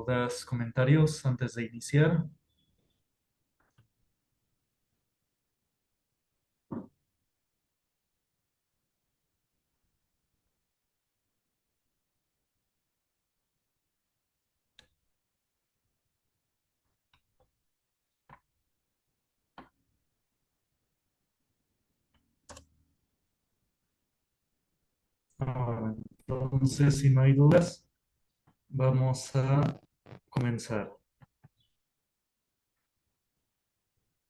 ¿Dudas, comentarios antes de iniciar? Entonces, si no hay dudas, vamos a comenzar.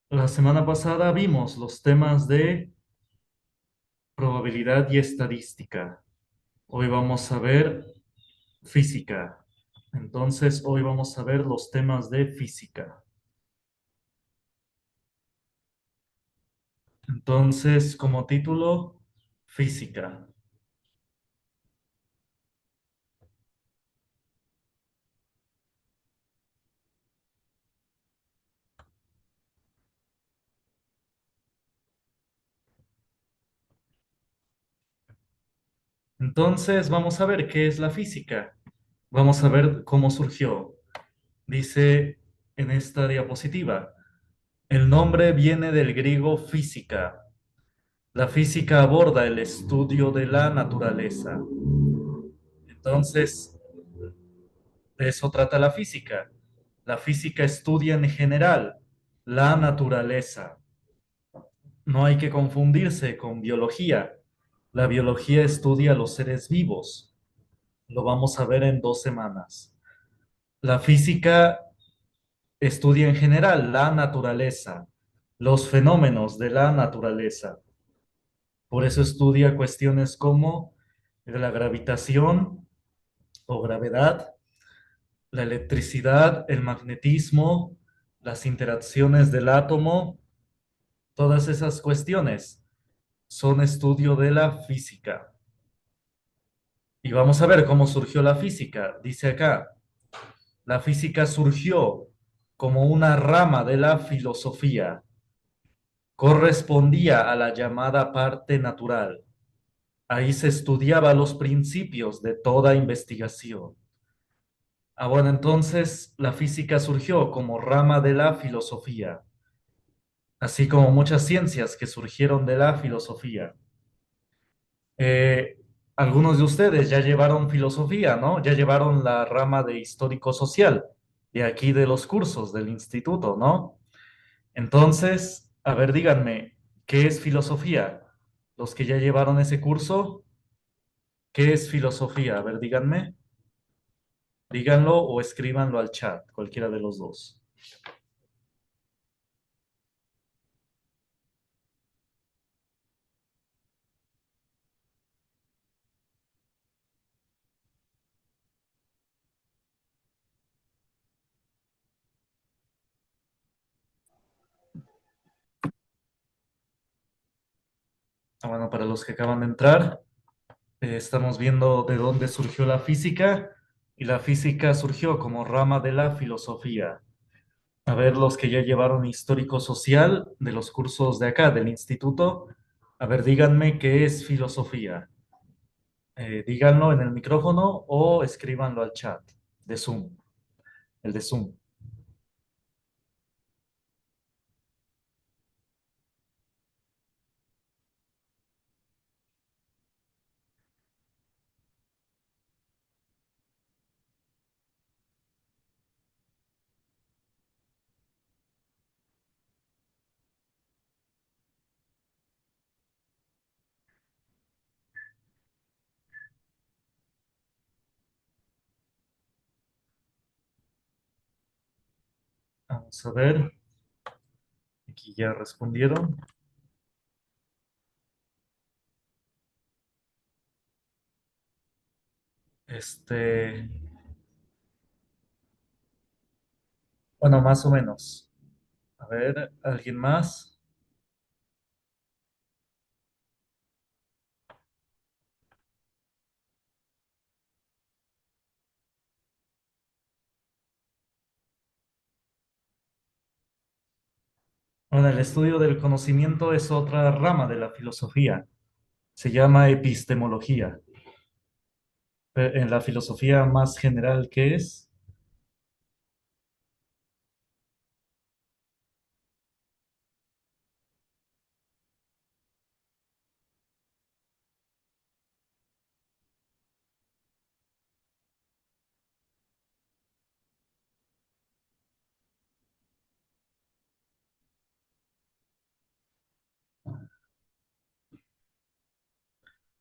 La semana pasada vimos los temas de probabilidad y estadística. Hoy vamos a ver física. Entonces, hoy vamos a ver los temas de física. Entonces, como título, física. Entonces, vamos a ver qué es la física. Vamos a ver cómo surgió. Dice en esta diapositiva, el nombre viene del griego física. La física aborda el estudio de la naturaleza. Entonces, de eso trata la física. La física estudia en general la naturaleza. No hay que confundirse con biología. La biología estudia los seres vivos. Lo vamos a ver en 2 semanas. La física estudia en general la naturaleza, los fenómenos de la naturaleza. Por eso estudia cuestiones como la gravitación o gravedad, la electricidad, el magnetismo, las interacciones del átomo, todas esas cuestiones son estudio de la física. Y vamos a ver cómo surgió la física. Dice acá, la física surgió como una rama de la filosofía. Correspondía a la llamada parte natural. Ahí se estudiaba los principios de toda investigación. Bueno, entonces la física surgió como rama de la filosofía, así como muchas ciencias que surgieron de la filosofía. Eh, Algunos de ustedes ya llevaron filosofía, ¿no? Ya llevaron la rama de histórico social, de aquí de los cursos del instituto, ¿no? Entonces, a ver, díganme, ¿qué es filosofía? Los que ya llevaron ese curso, ¿qué es filosofía? A ver, díganme. Díganlo o escríbanlo al chat, cualquiera de los dos. Bueno, para los que acaban de entrar, estamos viendo de dónde surgió la física y la física surgió como rama de la filosofía. A ver, los que ya llevaron histórico social de los cursos de acá, del instituto, a ver, díganme qué es filosofía. Díganlo en el micrófono o escríbanlo al chat de Zoom, el de Zoom. Vamos a ver, aquí ya respondieron. Este, bueno, más o menos. A ver, ¿alguien más? Bueno, el estudio del conocimiento es otra rama de la filosofía. Se llama epistemología. En la filosofía más general, ¿qué es?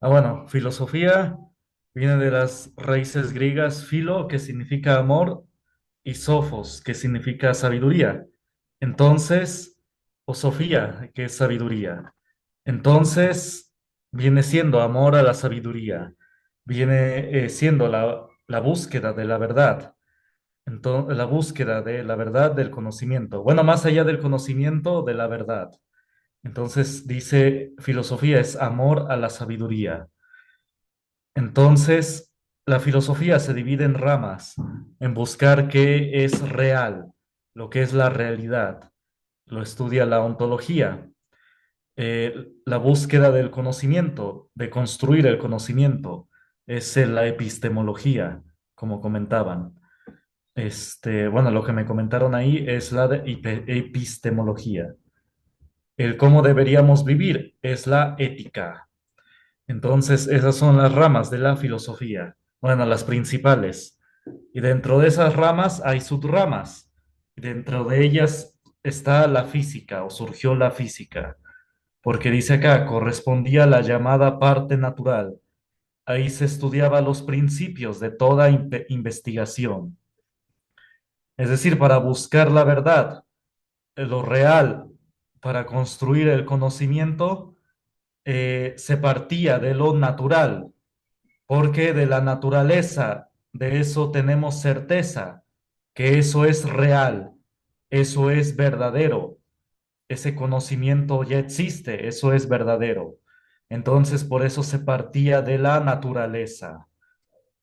Bueno, filosofía viene de las raíces griegas filo, que significa amor, y sofos, que significa sabiduría. Entonces, o sofía, que es sabiduría. Entonces, viene siendo amor a la sabiduría, viene siendo la búsqueda de la verdad. Entonces, la búsqueda de la verdad del conocimiento. Bueno, más allá del conocimiento, de la verdad. Entonces, dice, filosofía es amor a la sabiduría. Entonces, la filosofía se divide en ramas, en buscar qué es real, lo que es la realidad. Lo estudia la ontología, la búsqueda del conocimiento, de construir el conocimiento, es la epistemología, como comentaban. Bueno, lo que me comentaron ahí es la de epistemología. El cómo deberíamos vivir es la ética. Entonces, esas son las ramas de la filosofía. Bueno, las principales. Y dentro de esas ramas hay subramas. Dentro de ellas está la física o surgió la física, porque dice acá, correspondía a la llamada parte natural. Ahí se estudiaba los principios de toda investigación. Es decir, para buscar la verdad, lo real, para construir el conocimiento, se partía de lo natural, porque de la naturaleza, de eso tenemos certeza, que eso es real, eso es verdadero, ese conocimiento ya existe, eso es verdadero. Entonces, por eso se partía de la naturaleza.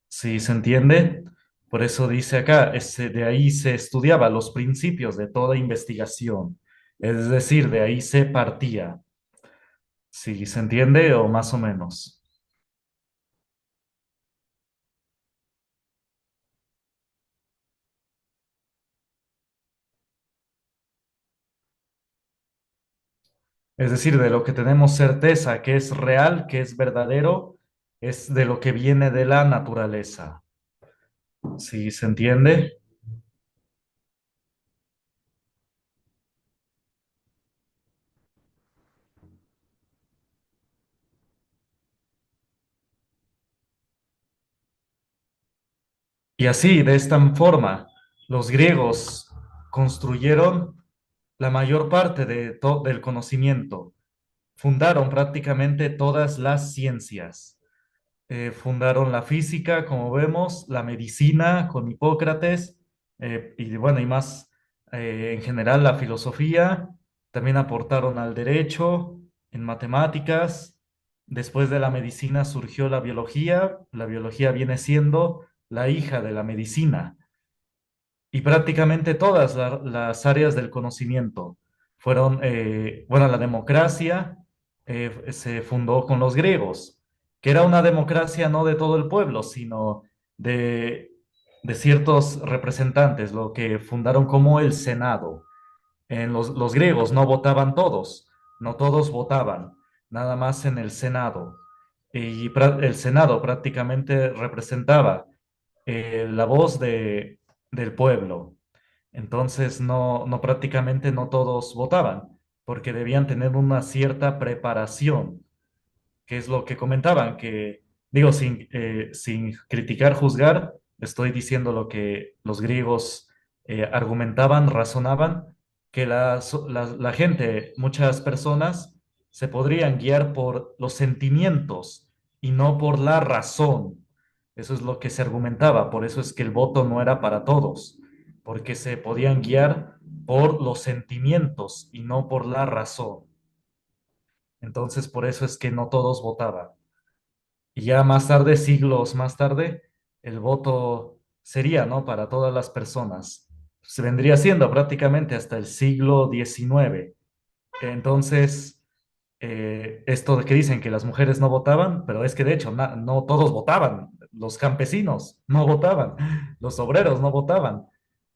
¿Sí se entiende? Por eso dice acá, de ahí se estudiaba los principios de toda investigación. Es decir, de ahí se partía. ¿Sí se entiende o más o menos? Es decir, de lo que tenemos certeza que es real, que es verdadero, es de lo que viene de la naturaleza. ¿Sí se entiende? Y así, de esta forma, los griegos construyeron la mayor parte del conocimiento, fundaron prácticamente todas las ciencias. Fundaron la física, como vemos, la medicina con Hipócrates, y bueno, y más en general la filosofía. También aportaron al derecho, en matemáticas. Después de la medicina surgió la biología. La biología viene siendo la hija de la medicina y prácticamente todas las áreas del conocimiento fueron, bueno, la democracia se fundó con los griegos, que era una democracia no de todo el pueblo, sino de, de ciertos representantes, lo que fundaron como el Senado. En los griegos no votaban todos, no todos votaban, nada más en el Senado. Y el Senado prácticamente representaba la voz del pueblo. Entonces, no prácticamente no todos votaban, porque debían tener una cierta preparación, que es lo que comentaban, que digo, sin criticar, juzgar, estoy diciendo lo que los griegos argumentaban, razonaban, que la gente, muchas personas, se podrían guiar por los sentimientos y no por la razón. Eso es lo que se argumentaba, por eso es que el voto no era para todos, porque se podían guiar por los sentimientos y no por la razón. Entonces, por eso es que no todos votaban. Y ya más tarde, siglos más tarde, el voto sería, ¿no? Para todas las personas. Se vendría siendo prácticamente hasta el siglo XIX. Entonces, esto de que dicen que las mujeres no votaban, pero es que de hecho no todos votaban. Los campesinos no votaban, los obreros no votaban.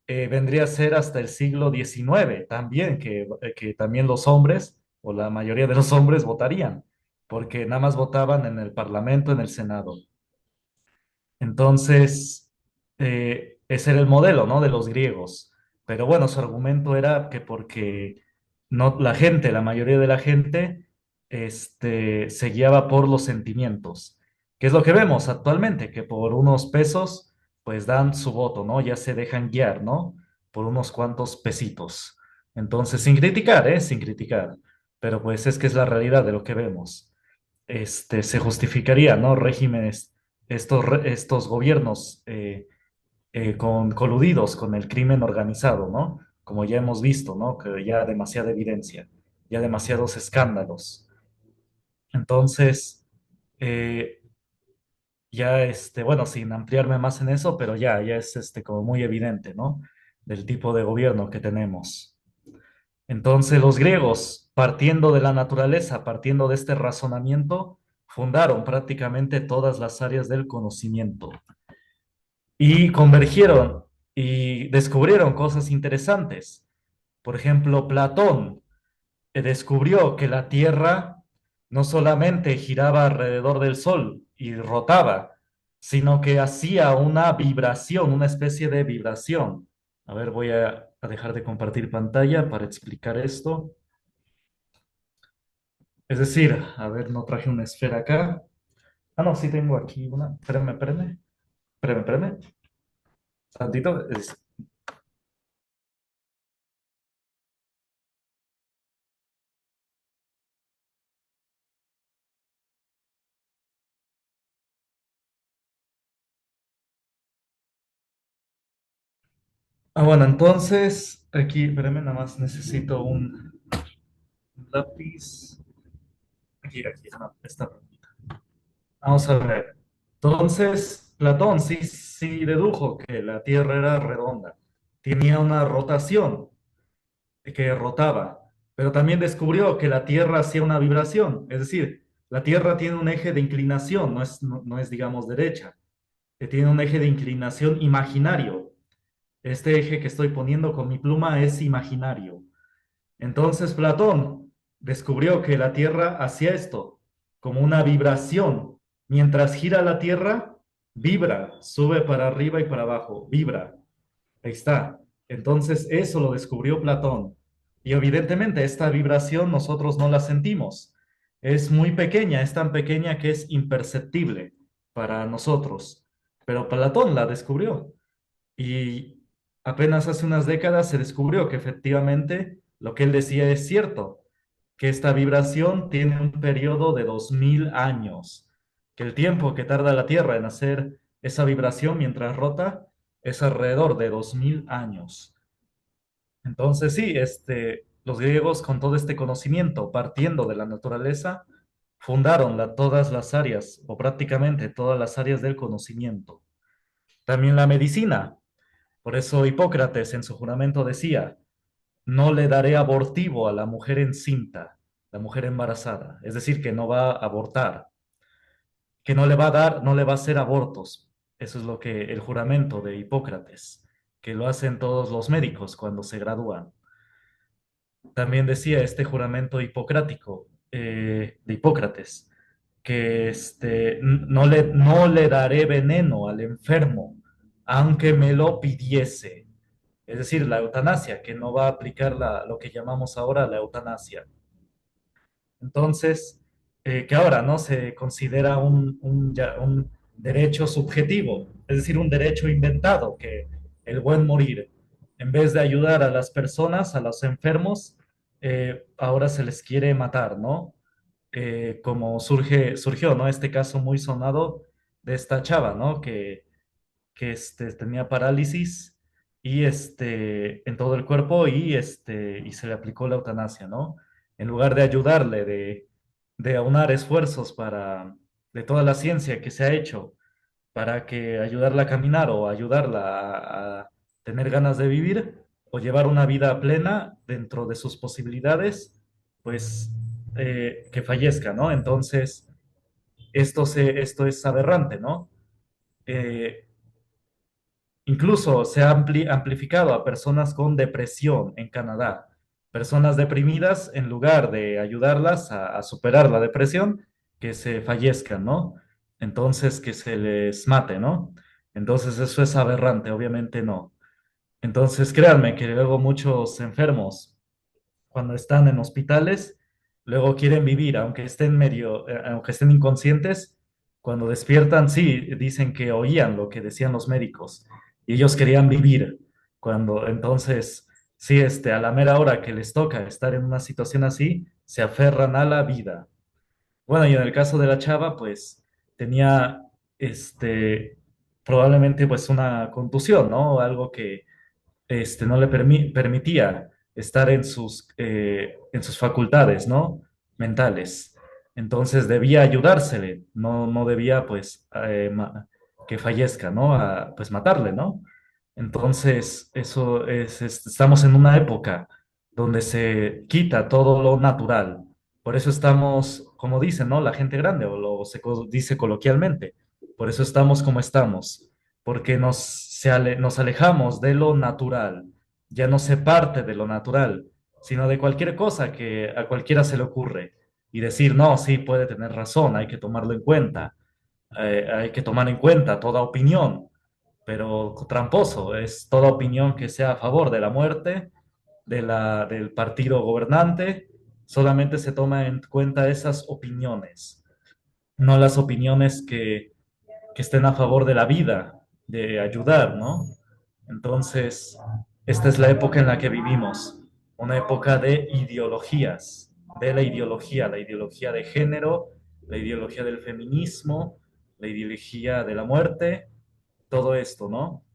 Vendría a ser hasta el siglo XIX también, que también los hombres, o la mayoría de los hombres, votarían, porque nada más votaban en el Parlamento, en el Senado. Entonces, ese era el modelo, ¿no? De los griegos. Pero bueno, su argumento era que porque no, la gente, la mayoría de la gente, se guiaba por los sentimientos, que es lo que vemos actualmente, que por unos pesos, pues dan su voto, ¿no? Ya se dejan guiar, ¿no? Por unos cuantos pesitos. Entonces, sin criticar, ¿eh? Sin criticar. Pero pues es que es la realidad de lo que vemos. Se justificaría, ¿no? Regímenes, estos gobiernos coludidos con el crimen organizado, ¿no? Como ya hemos visto, ¿no? Que ya demasiada evidencia, ya demasiados escándalos. Entonces, eh, ya, bueno, sin ampliarme más en eso, pero ya es, como muy evidente, ¿no? Del tipo de gobierno que tenemos. Entonces, los griegos, partiendo de la naturaleza, partiendo de este razonamiento, fundaron prácticamente todas las áreas del conocimiento y convergieron y descubrieron cosas interesantes. Por ejemplo, Platón descubrió que la Tierra no solamente giraba alrededor del Sol y rotaba, sino que hacía una vibración, una especie de vibración. A ver, voy a dejar de compartir pantalla para explicar esto. Es decir, a ver, no traje una esfera acá. Ah, no, sí tengo aquí una. Espérame. Tantito. Bueno, entonces, aquí, espérame, nada más necesito un lápiz. Aquí, no, está. Vamos a ver. Entonces, Platón sí dedujo que la Tierra era redonda. Tenía una rotación que rotaba, pero también descubrió que la Tierra hacía una vibración. Es decir, la Tierra tiene un eje de inclinación, no es, digamos, derecha, que tiene un eje de inclinación imaginario. Este eje que estoy poniendo con mi pluma es imaginario. Entonces Platón descubrió que la Tierra hacía esto, como una vibración. Mientras gira la Tierra, vibra, sube para arriba y para abajo, vibra. Ahí está. Entonces eso lo descubrió Platón. Y evidentemente esta vibración nosotros no la sentimos. Es muy pequeña, es tan pequeña que es imperceptible para nosotros. Pero Platón la descubrió. Y apenas hace unas décadas se descubrió que efectivamente lo que él decía es cierto, que esta vibración tiene un periodo de 2000 años, que el tiempo que tarda la Tierra en hacer esa vibración mientras rota es alrededor de 2000 años. Entonces sí, los griegos con todo este conocimiento, partiendo de la naturaleza, fundaron todas las áreas, o prácticamente todas las áreas del conocimiento. También la medicina. Por eso Hipócrates en su juramento decía, no le daré abortivo a la mujer encinta, la mujer embarazada, es decir, que no va a abortar, que no le va a dar, no le va a hacer abortos. Eso es lo que el juramento de Hipócrates, que lo hacen todos los médicos cuando se gradúan. También decía este juramento hipocrático de Hipócrates, que no le daré veneno al enfermo, aunque me lo pidiese. Es decir, la eutanasia, que no va a aplicar lo que llamamos ahora la eutanasia. Entonces, que ahora no se considera un derecho subjetivo, es decir, un derecho inventado, que el buen morir, en vez de ayudar a las personas, a los enfermos, ahora se les quiere matar, ¿no? Como surgió, ¿no? Este caso muy sonado de esta chava, ¿no? Que tenía parálisis y en todo el cuerpo y se le aplicó la eutanasia, ¿no? En lugar de ayudarle, de aunar esfuerzos de toda la ciencia que se ha hecho para que ayudarla a caminar o ayudarla a tener ganas de vivir o llevar una vida plena dentro de sus posibilidades, pues que fallezca, ¿no? Entonces, esto es aberrante, ¿no? Eh, Incluso se ha amplificado a personas con depresión en Canadá. Personas deprimidas, en lugar de ayudarlas a superar la depresión, que se fallezcan, ¿no? Entonces, que se les mate, ¿no? Entonces, eso es aberrante, obviamente no. Entonces, créanme que luego muchos enfermos, cuando están en hospitales, luego quieren vivir, aunque estén aunque estén inconscientes, cuando despiertan, sí, dicen que oían lo que decían los médicos y ellos querían vivir. Entonces, sí, a la mera hora que les toca estar en una situación así, se aferran a la vida. Bueno, y en el caso de la chava, pues tenía, este, probablemente pues una contusión, ¿no? Algo que no le permitía estar en sus facultades, ¿no? Mentales. Entonces debía ayudársele, no debía, pues, que fallezca, ¿no? Pues matarle, ¿no? Entonces, estamos en una época donde se quita todo lo natural. Por eso estamos, como dicen, ¿no? La gente grande, dice coloquialmente, por eso estamos como estamos porque nos alejamos de lo natural, ya no se parte de lo natural, sino de cualquier cosa que a cualquiera se le ocurre y decir, no, sí, puede tener razón, hay que tomarlo en cuenta, hay que tomar en cuenta toda opinión, pero tramposo, es toda opinión que sea a favor de la muerte del partido gobernante, solamente se toma en cuenta esas opiniones, no las opiniones que estén a favor de la vida, de ayudar, ¿no? Entonces, esta es la época en la que vivimos, una época de ideologías, de la ideología de género, la ideología del feminismo, la ideología de la muerte, todo esto, ¿no?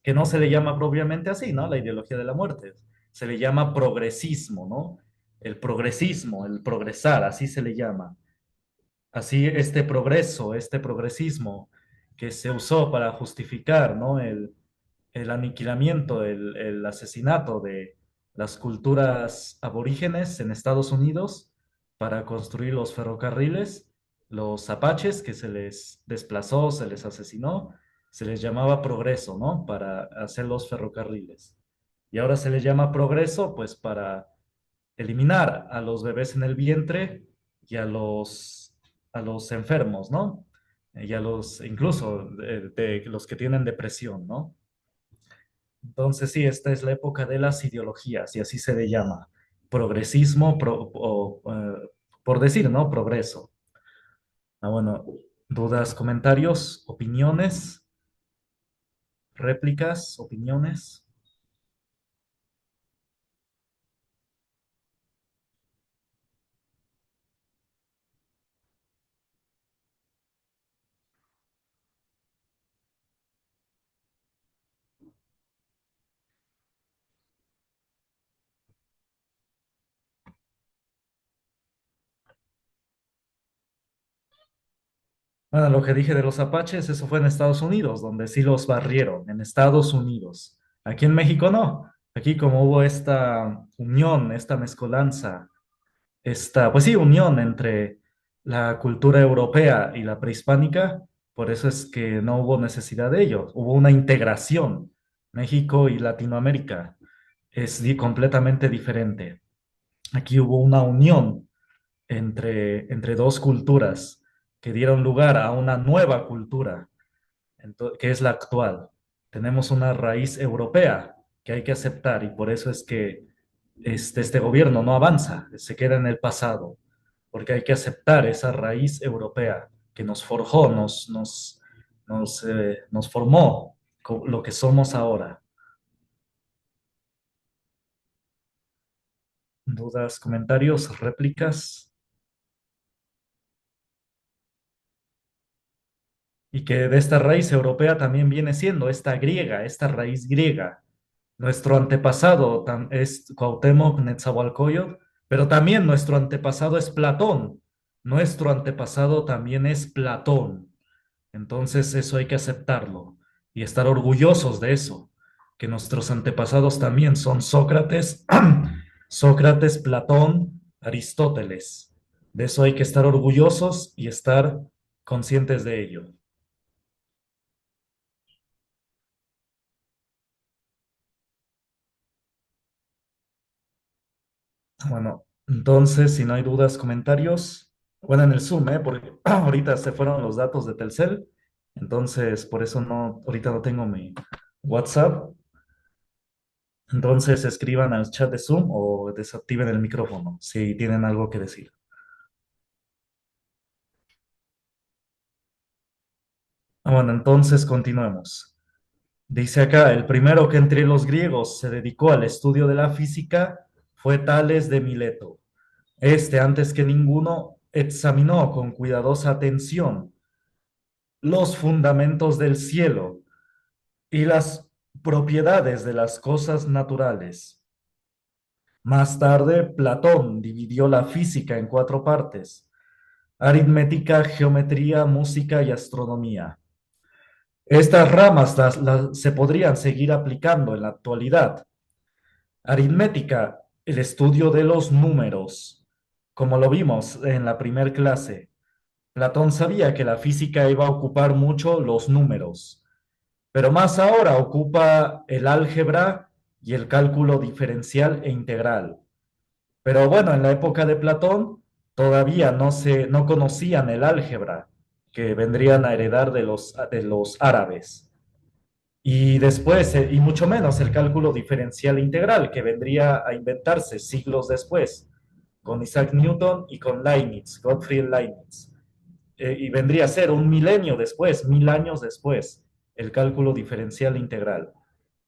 Que no se le llama propiamente así, ¿no? La ideología de la muerte, se le llama progresismo, ¿no? El progresismo, el progresar, así se le llama. Así este progreso, este progresismo que se usó para justificar, ¿no? El aniquilamiento, el asesinato de las culturas aborígenes en Estados Unidos para construir los ferrocarriles, los apaches que se les desplazó, se les asesinó, se les llamaba progreso, ¿no? Para hacer los ferrocarriles. Y ahora se les llama progreso, pues para eliminar a los bebés en el vientre y a los enfermos, ¿no? Y a incluso de los que tienen depresión, ¿no? Entonces, sí, esta es la época de las ideologías y así se le llama. Progresismo, por decir, ¿no? Progreso. Ah, bueno, dudas, comentarios, opiniones, réplicas, opiniones. Bueno, lo que dije de los apaches, eso fue en Estados Unidos, donde sí los barrieron, en Estados Unidos. Aquí en México no. Aquí como hubo esta unión, esta mezcolanza, pues sí, unión entre la cultura europea y la prehispánica, por eso es que no hubo necesidad de ello. Hubo una integración. México y Latinoamérica es completamente diferente. Aquí hubo una unión entre dos culturas que dieron lugar a una nueva cultura, que es la actual. Tenemos una raíz europea que hay que aceptar y por eso es que este gobierno no avanza, se queda en el pasado, porque hay que aceptar esa raíz europea que nos forjó, nos formó lo que somos ahora. ¿Dudas, comentarios, réplicas? Y que de esta raíz europea también viene siendo esta griega, esta raíz griega. Nuestro antepasado es Cuauhtémoc Netzahualcóyotl, pero también nuestro antepasado es Platón. Nuestro antepasado también es Platón. Entonces eso hay que aceptarlo y estar orgullosos de eso, que nuestros antepasados también son Sócrates, Sócrates, Platón, Aristóteles. De eso hay que estar orgullosos y estar conscientes de ello. Bueno, entonces, si no hay dudas, comentarios, bueno, en el Zoom, ¿eh? Porque ahorita se fueron los datos de Telcel, entonces por eso no, ahorita no tengo mi WhatsApp. Entonces escriban al chat de Zoom o desactiven el micrófono si tienen algo que decir. Bueno, entonces continuemos. Dice acá, el primero que entre los griegos se dedicó al estudio de la física fue Tales de Mileto. Este, antes que ninguno, examinó con cuidadosa atención los fundamentos del cielo y las propiedades de las cosas naturales. Más tarde, Platón dividió la física en cuatro partes: aritmética, geometría, música y astronomía. Estas ramas se podrían seguir aplicando en la actualidad. Aritmética, el estudio de los números. Como lo vimos en la primer clase, Platón sabía que la física iba a ocupar mucho los números, pero más ahora ocupa el álgebra y el cálculo diferencial e integral. Pero bueno, en la época de Platón todavía no conocían el álgebra, que vendrían a heredar de los árabes. Y después, y mucho menos el cálculo diferencial e integral, que vendría a inventarse siglos después, con Isaac Newton y con Leibniz, Gottfried Leibniz. Y vendría a ser un milenio después, 1000 años después, el cálculo diferencial e integral.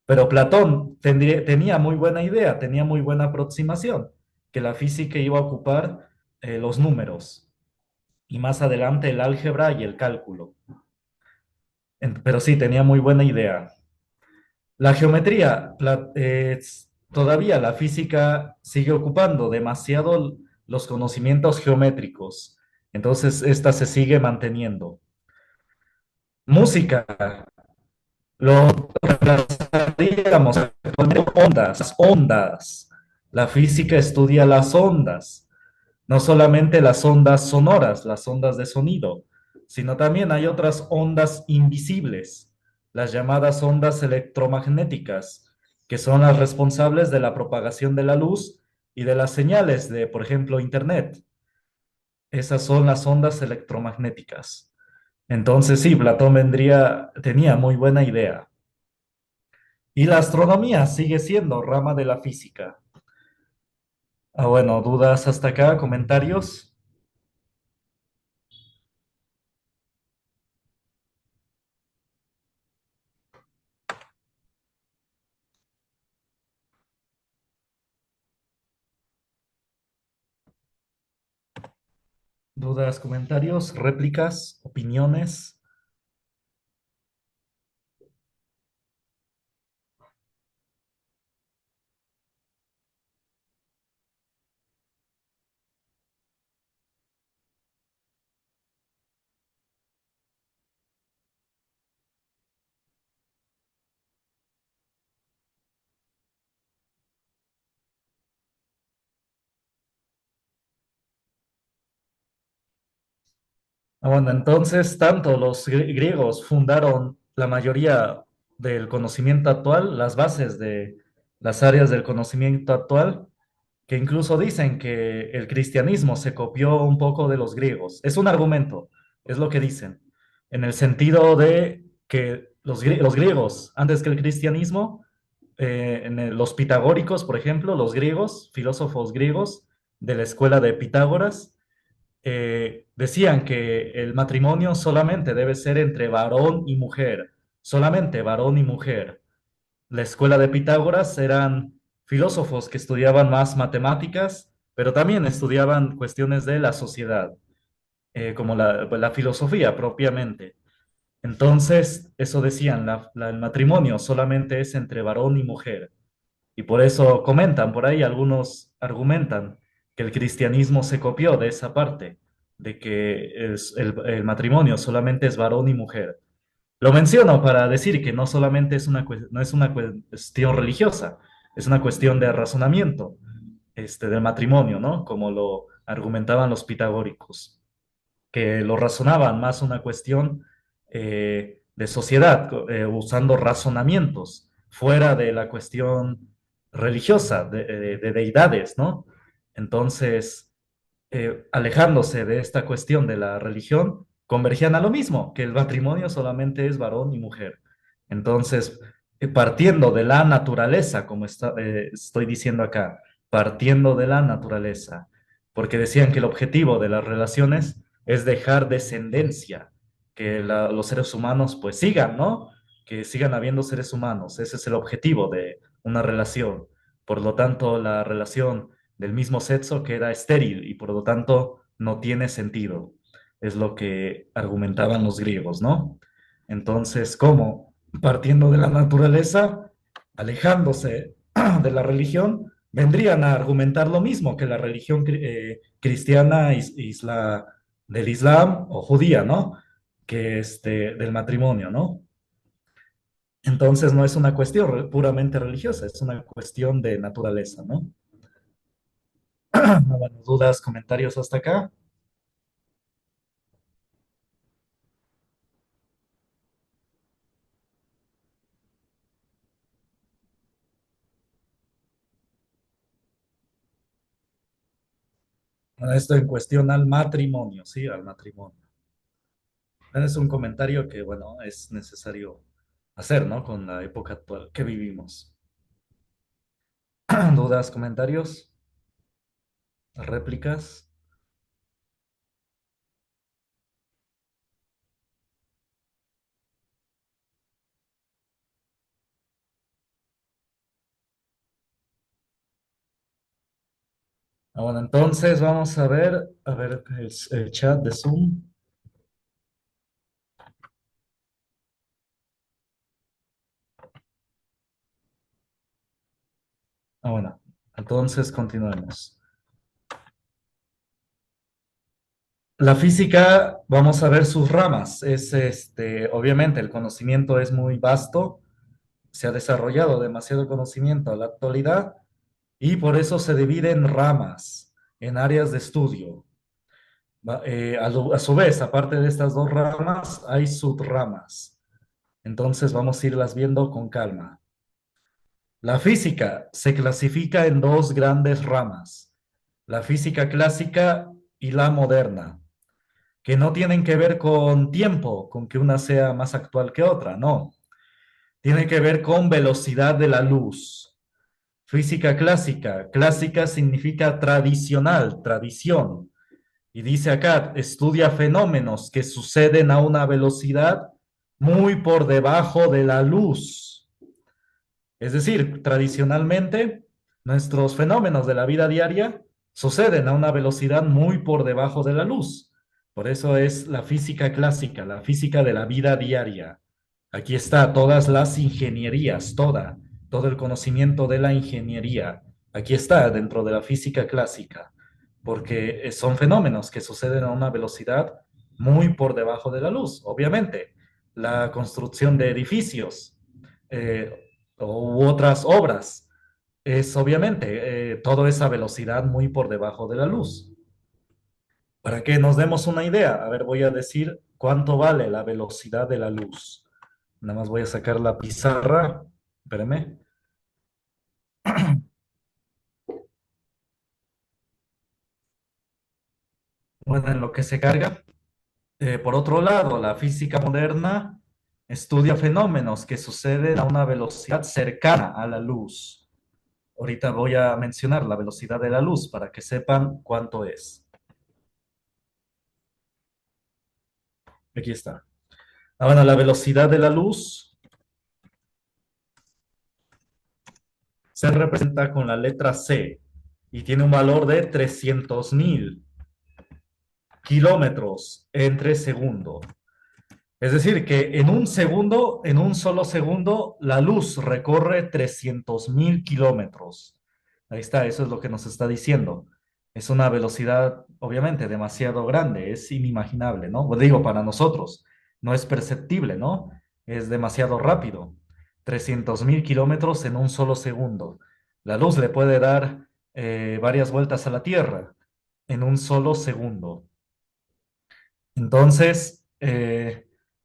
Pero Platón tenía muy buena idea, tenía muy buena aproximación, que la física iba a ocupar los números y más adelante el álgebra y el cálculo. Pero sí, tenía muy buena idea. La geometría, todavía la física sigue ocupando demasiado los conocimientos geométricos, entonces esta se sigue manteniendo. Música, lo relacionaríamos con ondas, las ondas. La física estudia las ondas, no solamente las ondas sonoras, las ondas de sonido, sino también hay otras ondas invisibles, las llamadas ondas electromagnéticas, que son las responsables de la propagación de la luz y de las señales de, por ejemplo, Internet. Esas son las ondas electromagnéticas. Entonces, sí, tenía muy buena idea. Y la astronomía sigue siendo rama de la física. Ah, bueno, ¿dudas hasta acá? ¿Comentarios? ¿Dudas, comentarios, réplicas, opiniones? Ah, bueno, entonces, tanto los griegos fundaron la mayoría del conocimiento actual, las bases de las áreas del conocimiento actual, que incluso dicen que el cristianismo se copió un poco de los griegos. Es un argumento, es lo que dicen, en el sentido de que los griegos, antes que el cristianismo, los pitagóricos, por ejemplo, los griegos, filósofos griegos de la escuela de Pitágoras, decían que el matrimonio solamente debe ser entre varón y mujer, solamente varón y mujer. La escuela de Pitágoras eran filósofos que estudiaban más matemáticas, pero también estudiaban cuestiones de la sociedad, como la filosofía propiamente. Entonces, eso decían, el matrimonio solamente es entre varón y mujer. Y por eso comentan, por ahí algunos argumentan que el cristianismo se copió de esa parte, de que el matrimonio solamente es varón y mujer. Lo menciono para decir que no solamente no es una cuestión religiosa, es una cuestión de razonamiento, del matrimonio, ¿no? Como lo argumentaban los pitagóricos, que lo razonaban más una cuestión de sociedad, usando razonamientos fuera de la cuestión religiosa, de deidades, ¿no? Entonces, alejándose de esta cuestión de la religión, convergían a lo mismo, que el matrimonio solamente es varón y mujer. Entonces, partiendo de la naturaleza, como estoy diciendo acá, partiendo de la naturaleza, porque decían que el objetivo de las relaciones es dejar descendencia, que los seres humanos pues sigan, ¿no? Que sigan habiendo seres humanos, ese es el objetivo de una relación. Por lo tanto, la relación del mismo sexo queda estéril y por lo tanto no tiene sentido. Es lo que argumentaban los griegos, ¿no? Entonces, ¿cómo? Partiendo de la naturaleza, alejándose de la religión, vendrían a argumentar lo mismo que la religión cristiana del Islam o judía, ¿no? Que del matrimonio, ¿no? Entonces no es una cuestión puramente religiosa, es una cuestión de naturaleza, ¿no? Bueno, dudas, comentarios hasta acá. Bueno, esto en cuestión al matrimonio, ¿sí? Al matrimonio. Es un comentario que, bueno, es necesario hacer, ¿no? Con la época actual que vivimos. ¿Dudas, comentarios, réplicas? Bueno, entonces vamos a ver el chat de Zoom. Bueno, entonces continuemos. La física, vamos a ver sus ramas. Obviamente, el conocimiento es muy vasto, se ha desarrollado demasiado conocimiento a la actualidad y por eso se divide en ramas, en áreas de estudio. A su vez, aparte de estas dos ramas, hay subramas. Entonces vamos a irlas viendo con calma. La física se clasifica en dos grandes ramas, la física clásica y la moderna, que no tienen que ver con tiempo, con que una sea más actual que otra, no. Tiene que ver con velocidad de la luz. Física clásica, clásica significa tradicional, tradición. Y dice acá, estudia fenómenos que suceden a una velocidad muy por debajo de la luz. Es decir, tradicionalmente, nuestros fenómenos de la vida diaria suceden a una velocidad muy por debajo de la luz. Por eso es la física clásica, la física de la vida diaria. Aquí está todas las ingenierías, todo el conocimiento de la ingeniería. Aquí está dentro de la física clásica, porque son fenómenos que suceden a una velocidad muy por debajo de la luz. Obviamente, la construcción de edificios, u otras obras. Es obviamente toda esa velocidad muy por debajo de la luz. Para que nos demos una idea, a ver, voy a decir cuánto vale la velocidad de la luz. Nada más voy a sacar la pizarra. Espérame. Bueno, en lo que se carga. Por otro lado, la física moderna estudia fenómenos que suceden a una velocidad cercana a la luz. Ahorita voy a mencionar la velocidad de la luz para que sepan cuánto es. Aquí está. Bueno, la velocidad de la luz se representa con la letra C y tiene un valor de 300.000 kilómetros entre segundo. Es decir, que en un segundo, en un solo segundo, la luz recorre 300.000 kilómetros. Ahí está, eso es lo que nos está diciendo. Es una velocidad, obviamente, demasiado grande, es inimaginable, ¿no? Pues digo, para nosotros, no es perceptible, ¿no? Es demasiado rápido. 300.000 kilómetros en un solo segundo. La luz le puede dar varias vueltas a la Tierra en un solo segundo. Entonces,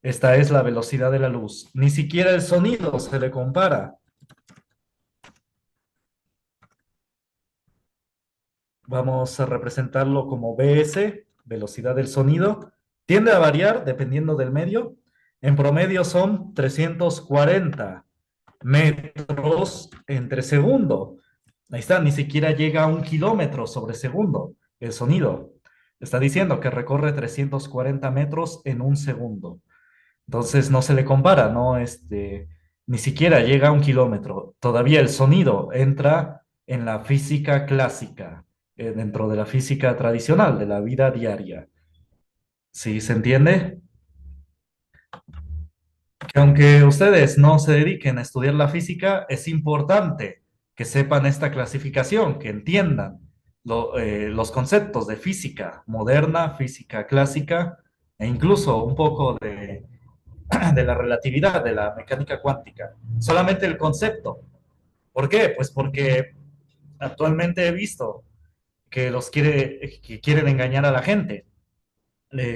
esta es la velocidad de la luz. Ni siquiera el sonido se le compara. Vamos a representarlo como Bs, velocidad del sonido. Tiende a variar dependiendo del medio. En promedio son 340 metros entre segundo. Ahí está, ni siquiera llega a 1 kilómetro sobre segundo el sonido. Está diciendo que recorre 340 metros en un segundo. Entonces no se le compara, ¿no? Ni siquiera llega a 1 kilómetro. Todavía el sonido entra en la física clásica, dentro de la física tradicional, de la vida diaria. ¿Sí se entiende? Que aunque ustedes no se dediquen a estudiar la física, es importante que sepan esta clasificación, que entiendan los conceptos de física moderna, física clásica e incluso un poco de la relatividad, de la mecánica cuántica. Solamente el concepto. ¿Por qué? Pues porque actualmente he visto que quieren engañar a la gente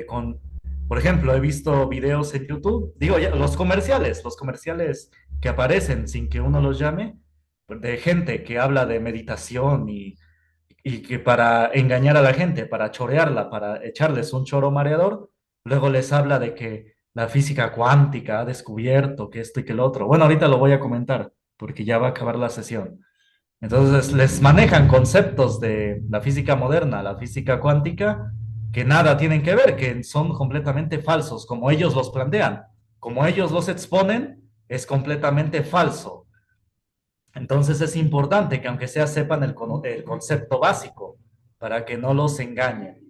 con, por ejemplo, he visto videos en YouTube, digo, los comerciales que aparecen sin que uno los llame, de gente que habla de meditación y que para engañar a la gente, para chorearla, para echarles un choro mareador, luego les habla de que la física cuántica ha descubierto que esto y que lo otro. Bueno, ahorita lo voy a comentar porque ya va a acabar la sesión. Entonces les manejan conceptos de la física moderna, la física cuántica, que nada tienen que ver, que son completamente falsos, como ellos los plantean, como ellos los exponen, es completamente falso. Entonces es importante que aunque sea sepan el concepto básico para que no los engañen,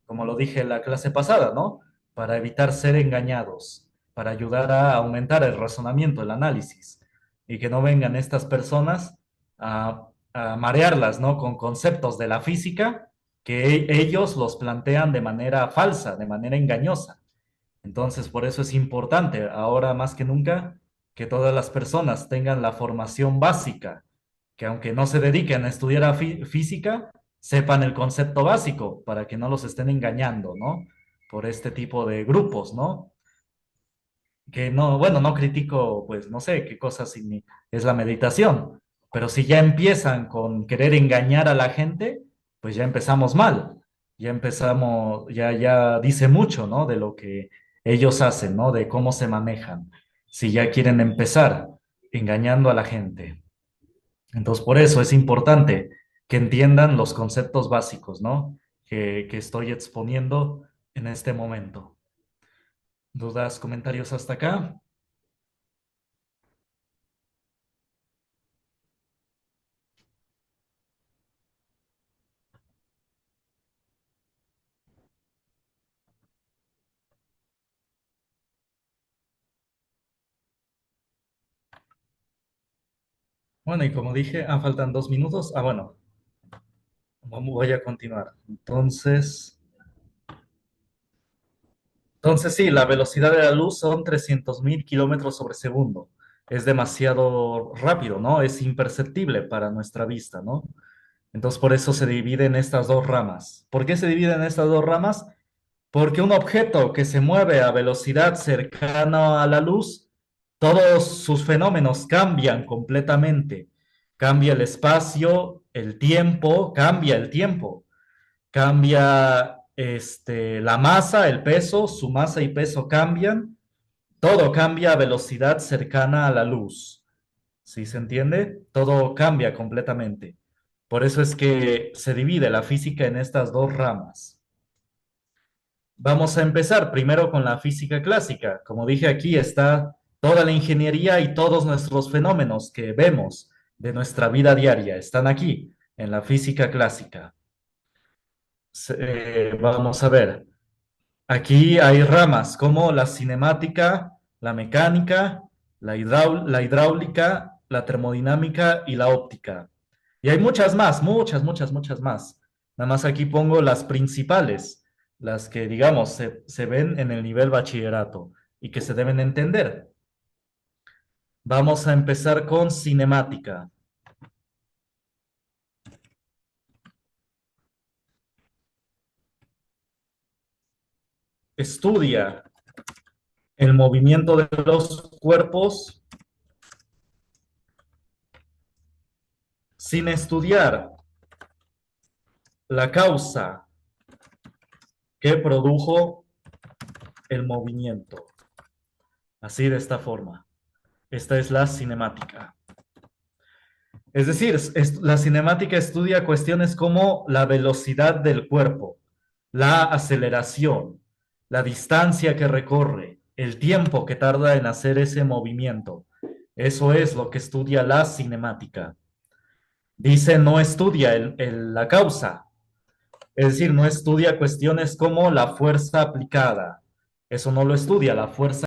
como lo dije en la clase pasada, ¿no? Para evitar ser engañados, para ayudar a aumentar el razonamiento, el análisis, y que no vengan estas personas a marearlas, ¿no? Con conceptos de la física que ellos los plantean de manera falsa, de manera engañosa. Entonces, por eso es importante, ahora más que nunca, que todas las personas tengan la formación básica, que aunque no se dediquen a estudiar física, sepan el concepto básico para que no los estén engañando, ¿no? Por este tipo de grupos, ¿no? Que no, bueno, no critico, pues no sé qué cosa es la meditación, pero si ya empiezan con querer engañar a la gente, pues ya empezamos mal, ya empezamos, ya dice mucho, ¿no? De lo que ellos hacen, ¿no? De cómo se manejan, si ya quieren empezar engañando a la gente. Entonces, por eso es importante que entiendan los conceptos básicos, ¿no? Que estoy exponiendo en este momento. ¿Dudas, comentarios hasta acá? Bueno, y como dije, faltan 2 minutos. Bueno, voy a continuar. Entonces sí, la velocidad de la luz son 300.000 kilómetros sobre segundo. Es demasiado rápido, ¿no? Es imperceptible para nuestra vista, ¿no? Entonces por eso se divide en estas dos ramas. ¿Por qué se divide en estas dos ramas? Porque un objeto que se mueve a velocidad cercana a la luz, todos sus fenómenos cambian completamente. Cambia el espacio, el tiempo, cambia el tiempo, cambia la masa, el peso, su masa y peso cambian, todo cambia a velocidad cercana a la luz. ¿Sí se entiende? Todo cambia completamente. Por eso es que se divide la física en estas dos ramas. Vamos a empezar primero con la física clásica. Como dije, aquí está toda la ingeniería y todos nuestros fenómenos que vemos de nuestra vida diaria. Están aquí, en la física clásica. Vamos a ver. Aquí hay ramas como la cinemática, la mecánica, la hidráulica, la termodinámica y la óptica. Y hay muchas más, muchas más. Nada más aquí pongo las principales, las que, digamos, se ven en el nivel bachillerato y que se deben entender. Vamos a empezar con cinemática. Estudia el movimiento de los cuerpos sin estudiar la causa que produjo el movimiento. Así de esta forma. Esta es la cinemática. Es decir, la cinemática estudia cuestiones como la velocidad del cuerpo, la aceleración, la distancia que recorre, el tiempo que tarda en hacer ese movimiento. Eso es lo que estudia la cinemática. Dice, no estudia la causa, es decir, no estudia cuestiones como la fuerza aplicada. Eso no lo estudia, la fuerza